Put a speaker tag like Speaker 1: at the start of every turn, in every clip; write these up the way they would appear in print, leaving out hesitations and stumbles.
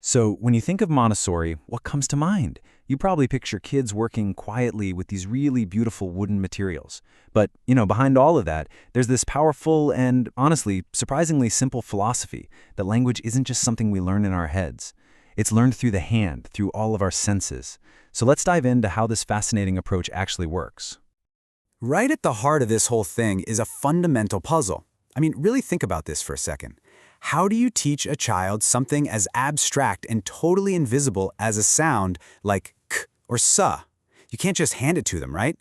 Speaker 1: So, when you think of Montessori, what comes to mind? You probably picture kids working quietly with these really beautiful wooden materials. But, behind all of that, there's this powerful and, honestly, surprisingly simple philosophy that language isn't just something we learn in our heads. It's learned through the hand, through all of our senses. So let's dive into how this fascinating approach actually works.
Speaker 2: Right at the heart of this whole thing is a fundamental puzzle. I mean, really think about this for a second. How do you teach a child something as abstract and totally invisible as a sound like k or s? You can't just hand it to them, right?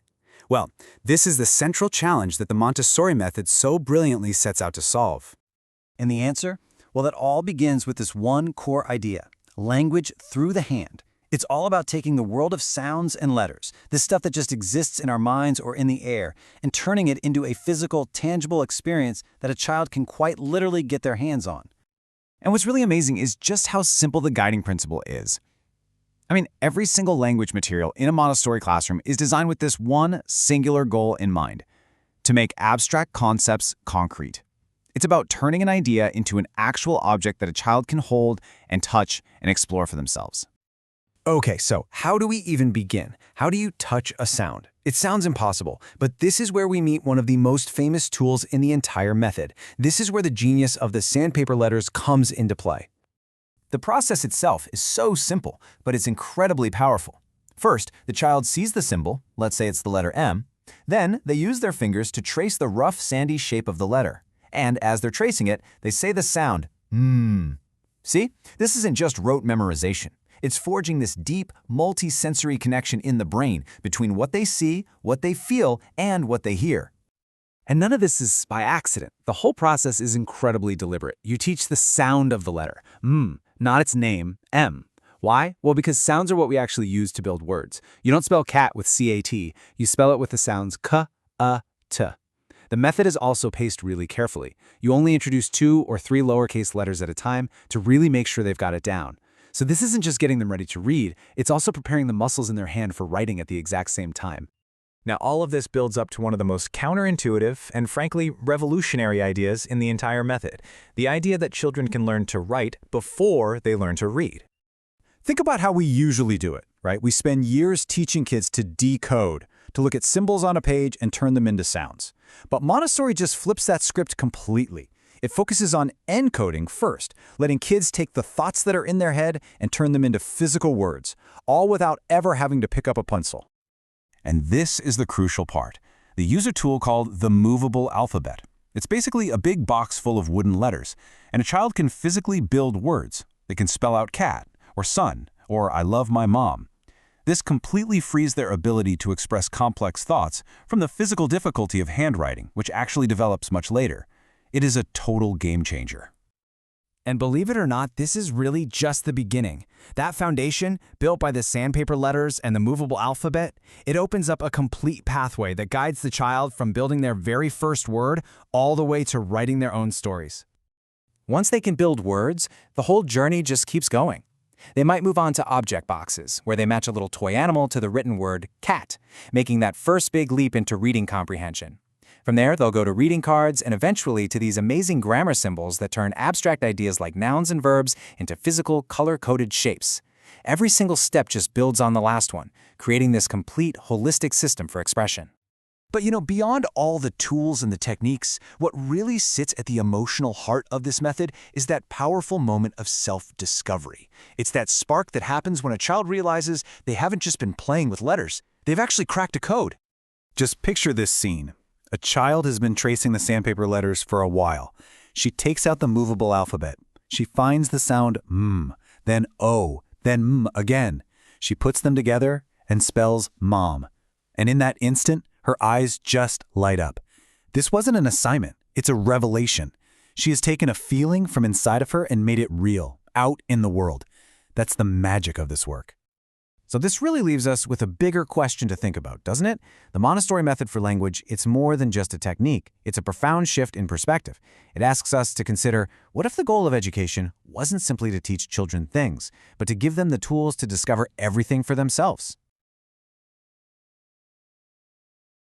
Speaker 2: Well, this is the central challenge that the Montessori method so brilliantly sets out to solve.
Speaker 3: And the answer? Well, it all begins with this one core idea: language through the hand. It's all about taking the world of sounds and letters, this stuff that just exists in our minds or in the air, and turning it into a physical, tangible experience that a child can quite literally get their hands on.
Speaker 4: And what's really amazing is just how simple the guiding principle is. I mean, every single language material in a Montessori classroom is designed with this one singular goal in mind: to make abstract concepts concrete. It's about turning an idea into an actual object that a child can hold and touch and explore for themselves.
Speaker 5: Okay, so how do we even begin? How do you touch a sound? It sounds impossible, but this is where we meet one of the most famous tools in the entire method. This is where the genius of the sandpaper letters comes into play.
Speaker 4: The process itself is so simple, but it's incredibly powerful. First, the child sees the symbol, let's say it's the letter M. Then, they use their fingers to trace the rough, sandy shape of the letter. And as they're tracing it, they say the sound, mmm. See? This isn't just rote memorization. It's forging this deep, multi-sensory connection in the brain between what they see, what they feel, and what they hear.
Speaker 1: And none of this is by accident. The whole process is incredibly deliberate. You teach the sound of the letter, not its name, M. Why? Well, because sounds are what we actually use to build words. You don't spell cat with C-A-T. You spell it with the sounds k, t. The method is also paced really carefully. You only introduce 2 or 3 lowercase letters at a time to really make sure they've got it down. So this isn't just getting them ready to read, it's also preparing the muscles in their hand for writing at the exact same time.
Speaker 6: Now, all of this builds up to one of the most counterintuitive and frankly revolutionary ideas in the entire method: the idea that children can learn to write before they learn to read.
Speaker 2: Think about how we usually do it, right? We spend years teaching kids to decode, to look at symbols on a page and turn them into sounds. But Montessori just flips that script completely. It focuses on encoding first, letting kids take the thoughts that are in their head and turn them into physical words, all without ever having to pick up a pencil.
Speaker 7: And this is the crucial part. They use a tool called the movable alphabet. It's basically a big box full of wooden letters, and a child can physically build words. They can spell out cat, or sun, or I love my mom. This completely frees their ability to express complex thoughts from the physical difficulty of handwriting, which actually develops much later. It is a total game changer.
Speaker 4: And believe it or not, this is really just the beginning. That foundation, built by the sandpaper letters and the movable alphabet, it opens up a complete pathway that guides the child from building their very first word all the way to writing their own stories. Once they can build words, the whole journey just keeps going. They might move on to object boxes, where they match a little toy animal to the written word cat, making that first big leap into reading comprehension. From there, they'll go to reading cards and eventually to these amazing grammar symbols that turn abstract ideas like nouns and verbs into physical, color-coded shapes. Every single step just builds on the last one, creating this complete, holistic system for expression.
Speaker 2: But beyond all the tools and the techniques, what really sits at the emotional heart of this method is that powerful moment of self-discovery. It's that spark that happens when a child realizes they haven't just been playing with letters, they've actually cracked a code. Just picture this scene. A child has been tracing the sandpaper letters for a while. She takes out the movable alphabet. She finds the sound M, then O, then M again. She puts them together and spells mom. And in that instant, her eyes just light up. This wasn't an assignment. It's a revelation. She has taken a feeling from inside of her and made it real, out in the world. That's the magic of this work.
Speaker 4: So this really leaves us with a bigger question to think about, doesn't it? The Montessori method for language, it's more than just a technique. It's a profound shift in perspective. It asks us to consider, what if the goal of education wasn't simply to teach children things, but to give them the tools to discover everything for themselves?